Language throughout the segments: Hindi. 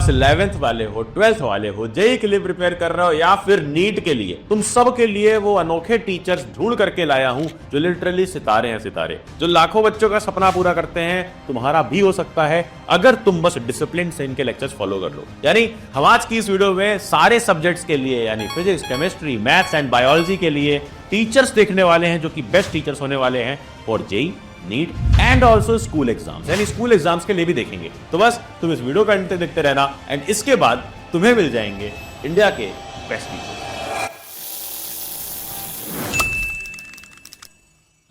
11th वाले हो, 12th वाले हो, जेई के लिए प्रिपेयर कर रहे हो या फिर नीट के लिए, तुम सब के लिए वो अनोखे टीचर्स ढूंढ करके लाया हूं जो लिटरली सितारे हैं, सितारे जो लाखों बच्चों का सपना पूरा करते हैं। तुम्हारा भी हो सकता है अगर तुम बस डिसिप्लिन से इनके लेक्चर्स फॉलो कर लो। यानी हम आज की इस वीडियो में सारे सब्जेक्ट्स के लिए यानी physics, chemistry, maths and biology के लिए टीचर्स देखने वाले हैं जो कि बेस्ट टीचर्स होने वाले हैं for JEE, NEET and also school exams, यानी स्कूल एग्जाम्स के लिए भी देखेंगे। तो बस तुम इस वीडियो का अंत तक देखते रहना एंड इसके बाद तुम्हें मिल जाएंगे इंडिया के बेस्ट टीचर्स।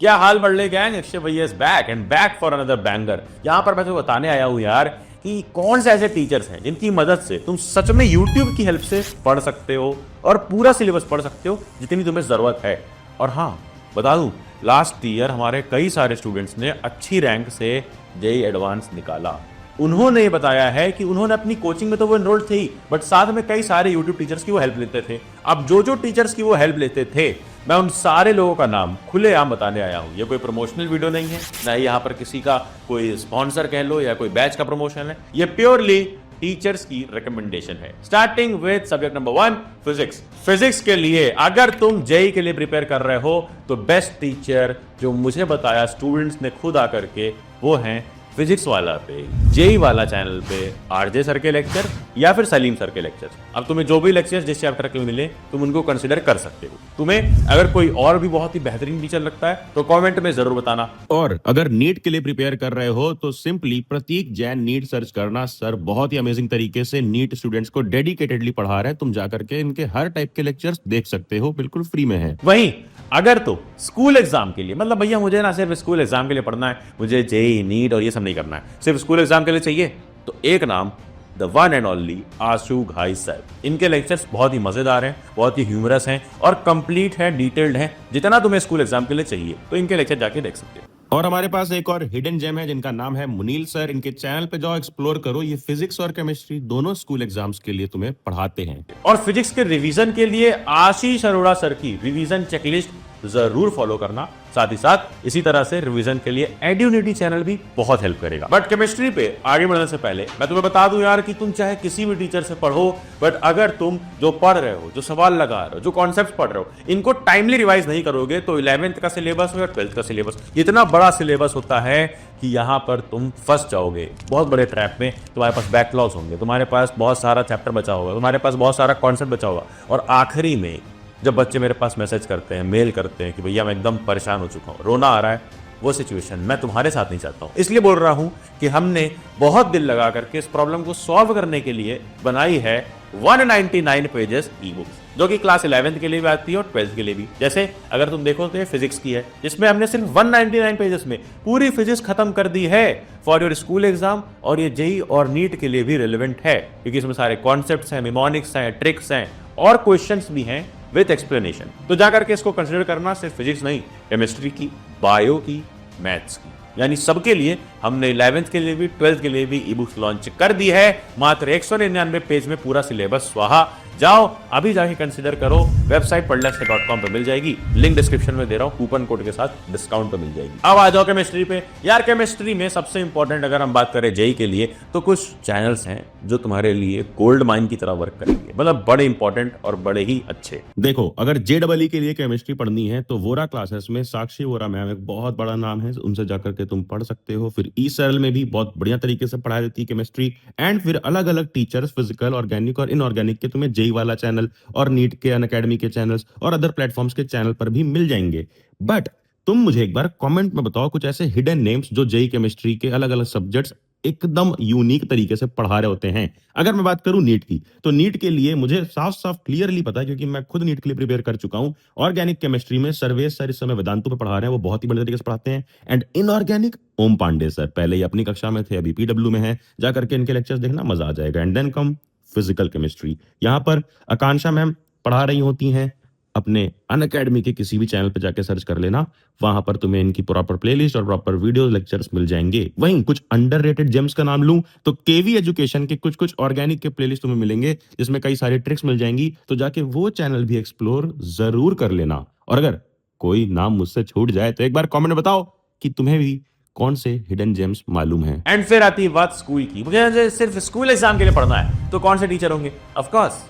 क्या हाल बड़ले गैंग, अक्षय भैया is back and back for another banger. यहां पर मैं तुम्हें बताने आया हूं यार कि कौन से ऐसे टीचर्स हैं जिनकी मदद से तुम सच में YouTube की हेल्प से पढ़ सकते हो और पूरा सिलेबस पढ़ सकते हो जितनी तुम्हें जरूरत है। और हाँ, बता दूं, लास्ट ईयर हमारे कई सारे स्टूडेंट्स ने अच्छी रैंक से जेई एडवांस निकाला। उन्होंने ये बताया है कि उन्होंने अपनी कोचिंग में तो वो एनरोल्ड थे ही, बट साथ में कई सारे यूट्यूब टीचर्स की वो हेल्प लेते थे। अब जो टीचर्स की वो हेल्प लेते थे, मैं उन सारे लोगों का नाम खुलेआम बताने आया हूं। ये कोई प्रमोशनल वीडियो नहीं है, ना ही यहाँ पर किसी का कोई स्पॉन्सर कह लो या कोई बैच का प्रमोशन है। ये प्योरली टीचर्स की रिकमेंडेशन है। Starting with subject number 1, physics. Physics के लिए अगर तुम जेई के लिए प्रिपेयर कर रहे हो तो बेस्ट टीचर जो मुझे बताया स्टूडेंट्स ने खुद आकर के, वो हैं फिजिक्स वाला पे, जेई वाला चैनल पे आरजे सर के लेक्चर या फिर सलीम सर के लेक्चर्स। अब तुम्हें जो भी लेक्चर्स जिस चैप्टर के मिले तुम उनको कंसिडर कर सकते हो। तुम्हें अगर कोई और भी बहुत ही बेहतरीन टीचर लगता है तो कमेंट में जरूर बताना। और अगर नीट के लिए प्रिपेयर कर रहे हो तो सिंपली प्रतीक जैन नीट सर्च करना। सर बहुत ही अमेजिंग तरीके से नीट स्टूडेंट्स को डेडिकेटेडली पढ़ा रहे हैं। तुम जाकर के इनके हर टाइप के लेक्चर्स देख सकते हो, बिल्कुल फ्री में है। वहीं अगर तो स्कूल एग्जाम के लिए, मतलब भैया मुझे ना सिर्फ स्कूल एग्जाम के लिए पढ़ना है, मुझे जेई, नीट और ये सब नहीं करना है, सिर्फ स्कूल एग्जाम के लिए चाहिए, तो एक नाम द वन एंड ओनली आशु घाई साहब। इनके लेक्चर्स बहुत ही मजेदार हैं, बहुत ही ह्यूमरस हैं और कंप्लीट है, डिटेल्ड है। जितना तुम्हें स्कूल एग्जाम के लिए चाहिए तो इनके लेक्चर जाके देख सकते हो। और हमारे पास एक और हिडन जेम है जिनका नाम है मुनील सर। इनके चैनल पे जाओ, एक्सप्लोर करो। ये फिजिक्स और केमिस्ट्री दोनों स्कूल एग्जाम्स के लिए तुम्हें पढ़ाते हैं। और फिजिक्स के रिवीजन के लिए आशीष अरोड़ा सर की रिवीजन चेकलिस्ट जरूर फॉलो करना। साथ ही साथ इसी तरह से रिवीजन के लिए एड्यूनिटी चैनल भी बहुत हेल्प करेगा। बट केमिस्ट्री पे आगे बढ़ने से पहले मैं तुम्हें बता दूं यार कि तुम चाहे किसी भी टीचर से पढ़ो, बट अगर तुम जो पढ़ रहे हो, जो सवाल लगा रहे हो, जो कॉन्सेप्ट पढ़ रहे हो, इनको टाइमली रिवाइज नहीं करोगे तो 11th का सिलेबस हो या 12th का सिलेबस, इतना बड़ा सिलेबस होता है कि यहाँ पर तुम फंस जाओगे बहुत बड़े ट्रैप में। तुम्हारे पास बैकलॉग्स होंगे, तुम्हारे पास बहुत सारा चैप्टर बचा होगा, तुम्हारे पास बहुत सारा कॉन्सेप्ट बचा होगा, और आखिरी में जब बच्चे मेरे पास मैसेज करते हैं, मेल करते हैं कि भैया मैं एकदम परेशान हो चुका हूँ, रोना आ रहा है, वो सिचुएशन मैं तुम्हारे साथ नहीं चाहता हूँ। इसलिए बोल रहा हूँ कि हमने बहुत दिल लगा करके इस प्रॉब्लम को सॉल्व करने के लिए बनाई है 199 पेजेस ई बुक्स, जो कि क्लास 11th के लिए भी आती है और 12th के लिए भी। जैसे अगर तुम देखो तो ये फिजिक्स की है, जिसमें हमने सिर्फ 199 पेजेस में पूरी फिजिक्स खत्म कर दी है फॉर योर स्कूल एग्जाम। और ये जेई और नीट के लिए भी रिलेवेंट है क्योंकि इसमें सारे कॉन्सेप्ट्स हैं, निमोनिक्स हैं, ट्रिक्स हैं और क्वेश्चंस भी हैं विद एक्सप्लेनेशन। तो जाकर के इसको कंसिडर करना, सिर्फ फिजिक्स नहीं, केमिस्ट्री की, बायो की, मैथ्स की, यानी सबके लिए हमने 11th के लिए भी 12th के लिए भी ई बुक्स लॉन्च कर दी है। मात्र 199 पेज में पूरा सिलेबस स्वाहा। जाओ अभी जाके कंसिडर करो। वेबसाइट पढ़लेक्चर.com पे मिल जाएगी, लिंक डिस्क्रिप्शन में दे रहा हूं, कूपन कोड के साथ डिस्काउंट पे मिल जाएगी। अब आ जाओ केमिस्ट्री पे। यार केमिस्ट्री में सबसे इंपॉर्टेंट अगर हम बात करें जेई के लिए तो कुछ चैनल्स हैं जो तुम्हारे लिए गोल्ड माइन की तरह वर्क करेंगे, मतलब बड़े इंपॉर्टेंट और बड़े ही अच्छे। देखो, अगर जेडबलई के लिए केमिस्ट्री पढ़नी है तो वोरा क्लासेस में साक्षी वोरा मैम एक बहुत बड़ा नाम है, उनसे जाकर के तुम पढ़ सकते हो। फिर ई सरल में भी बहुत बढ़िया तरीके से पढ़ाई जाती है केमिस्ट्री। एंड फिर अलग अलग टीचर्स फिजिकल, ऑर्गेनिक और इनऑर्गेनिक के तुम्हें जेई वाला चैनल और नीट के अनअकैडमी के चैनल्स और अदर प्लेटफॉर्म्स के चैनल पर भी मिल जाएंगे। बट तुम मुझे एक बार कमेंट में बताओ कुछ ऐसे हिडन नेम्स जो जेई केमिस्ट्री के अलग अलग सब्जेक्ट्स एकदम यूनिक तरीके से पढ़ा रहे होते हैं। अगर मैं बात करूं नीट की, तो नीट के लिए मुझे साफ साफ क्लियरली पता है क्योंकि मैं खुद नीट के लिए प्रिपेयर कर चुका हूं। ऑर्गेनिक केमिस्ट्री में सर्वेश सर इस समय वेदांतु पे पढ़ा रहे हैं, वो बहुत ही बढ़िया तरीके से पढ़ाते हैं। And inorganic Om Pandey sir, पहले ही अपनी कक्षा में थे, अभी पीडब्ल्यू में है, जाकर के इनके लेक्चर्स देखना, मजा आ जाएगा। And then come physical chemistry, यहाँ पर आकांक्षा मैम पढ़ा रही होती हैं। अपने अनअकैडमी के किसी भी चैनल पे जाके सर्च कर लेना, वहां पर तुम्हें इनकी प्रॉपर प्लेलिस्ट और प्रॉपर वीडियो लेक्चर्स मिल जाएंगे। वहीं कुछ अंडररेटेड जेम्स का नाम लूं तो केवी एजुकेशन के कुछ कुछ ऑर्गेनिक के प्लेलिस्ट तुम्हें मिलेंगे जिसमें कई सारी ट्रिक्स मिल जाएंगी, तो जाके वो चैनल भी एक्सप्लोर जरूर कर लेना। और अगर कोई नाम मुझसे छूट जाए तो एक बार कमेंट में बताओ कि तुम्हें भी कौन से हिडन जेम्स मालूम है। एंड फिर आती है बात स्कूल की। मुझे सिर्फ स्कूल एग्जाम के लिए पढ़ना है तो कौन से टीचर होंगे? Of course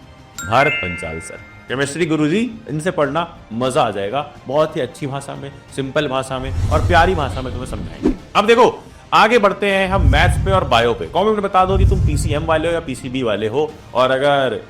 Bharat Panchal sir, chemistry गुरुजी। इनसे पढ़ना मजा आ जाएगा, बहुत ही अच्छी भाषा में, सिंपल भाषा में और प्यारी भाषा में तुम्हें समझाएंगे। अब देखो आगे बढ़ते हैं हम मैथ्स पे और बायो पे। कमेंट में बता दो कि तुम पीसीएम वाले हो या पीसीबी वाले हो, और अगर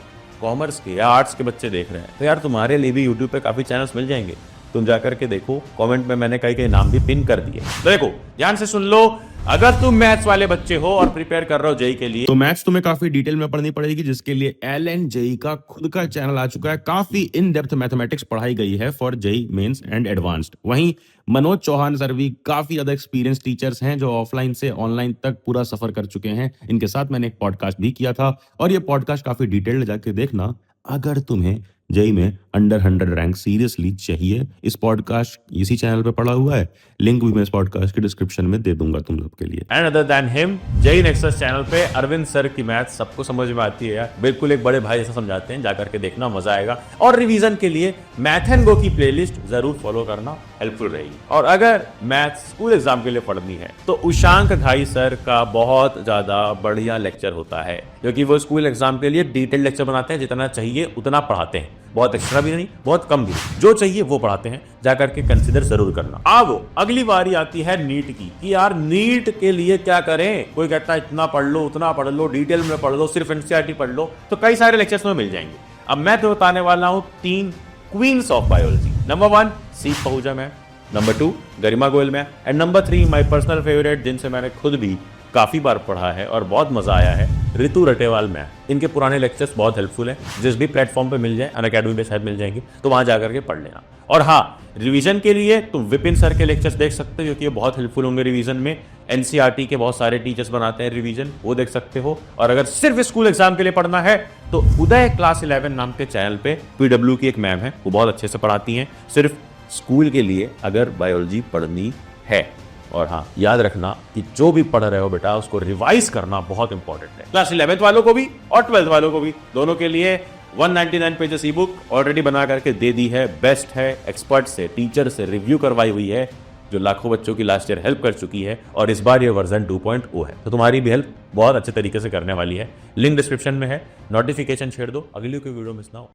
कॉमर्स के या आर्ट्स के बच्चे देख रहे हैं तो यार तुम्हारे लिए भी यूट्यूब पे काफी चैनल्स मिल जाएंगे, तुम जाकर के देखो। कमेंट में मैंने कई नाम भी पिन कर दिए। तो देखो ध्यान से सुन लो, अगर तुम मैथ्स वाले बच्चे हो और प्रिपेयर कर रहे हो जेई के लिए, तो मैथ्स तुम्हें काफी डिटेल में पढ़नी पड़ेगी, जिसके लिए एलएन जेई का खुद का चैनल आ चुका है। काफी इन डेप्थ मैथमेटिक्स पढ़ाई गई है for JEE mains and advanced. वहीं मनोज चौहान सर भी काफी ज्यादा एक्सपीरियंस टीचर्स हैं जो ऑफलाइन से ऑनलाइन तक पूरा सफर कर चुके हैं। इनके साथ मैंने एक पॉडकास्ट भी किया था और ये पॉडकास्ट काफी डिटेल्ड जाके देखना अगर तुम्हें जेई में अंडर 100 रैंक सीरियसली चाहिए। इस पॉडकास्ट इसी चैनल पे पड़ा हुआ है, लिंक भी मैं इस पॉडकास्ट के डिस्क्रिप्शन में दे दूंगा तुम लोग के लिए। And other than him, JEE Nexus channel पे अरविंद सर की मैथ सबको समझ में आती है यार, बिल्कुल एक बड़े भाई जैसा समझाते हैं, जाकर के देखना मजा आएगा। और रिवीजन के लिए मैथ एंड गो की प्लेलिस्ट जरूर फॉलो करना, हेल्पफुल रहेगी। और अगर मैथ स्कूल एग्जाम के लिए पढ़नी है तो उशांक घाई सर का बहुत ज्यादा बढ़िया लेक्चर होता है, क्योंकि वो स्कूल एग्जाम के लिए डिटेल लेक्चर बनाते हैं, जितना चाहिए उतना पढ़ाते हैं, बहुत एक्स्ट्रा भी नहीं बहुत कम भी नहीं, जो चाहिए वो पढ़ाते हैं, जाकर के कंसीडर जरूर करना। अब अगली बारी आती है नीट की, कि यार नीट के लिए क्या करें। कोई कहता है इतना पढ़ लो उतना पढ़ लो, डिटेल में पढ़ लो, सिर्फ एनसीईआरटी पढ़ लो, तो कई सारे लेक्चर्स में मिल जाएंगे। अब मैं तो बताने वाला हूं 3 queens of biology. Number 1 C Pahuja ma'am, number 2 Garima Goyal ma'am, and number 3 my personal favourite, जिनसे मैंने खुद भी काफी बार पढ़ा है और बहुत मजा आया है, ऋतु रटेवाल मैम। इनके पुराने लेक्चर्स बहुत हेल्पफुल हैं, जिस भी प्लेटफॉर्म पे मिल जाए, अनअकैडमी पे शायद मिल जाएंगे, तो वहां जाकर के पढ़ लेना। और हाँ, रिवीजन के लिए तुम विपिन सर के लेक्चर्स देख सकते हो, क्योंकि ये बहुत हेल्पफुल होंगे रिवीजन में। एनसीईआरटी के बहुत सारे टीचर्स बनाते हैं रिवीजन, वो देख सकते हो। और अगर सिर्फ स्कूल एग्जाम के लिए पढ़ना है तो उदय क्लास 11 नाम के चैनल पे पीडब्ल्यू की एक मैम है, वो बहुत अच्छे से पढ़ाती हैं, सिर्फ स्कूल के लिए अगर बायोलॉजी पढ़नी है। और हाँ, याद रखना कि जो भी पढ़ रहे हो बेटा उसको रिवाइज करना बहुत इंपॉर्टेंट है। क्लास 11th वालों को भी और 12th वालों को भी, दोनों के लिए 199 पेजेस ई बुक ऑलरेडी बना करके दे दी है। बेस्ट है, एक्सपर्ट से, टीचर से रिव्यू करवाई हुई है, जो लाखों बच्चों की लास्ट ईयर हेल्प कर चुकी है, और इस बार ये वर्जन 2.0 है, तो तुम्हारी भी हेल्प बहुत अच्छे तरीके से करने वाली है। लिंक डिस्क्रिप्शन में है, नोटिफिकेशन छेड़ दो, अगली कोई वीडियो मिस ना हो।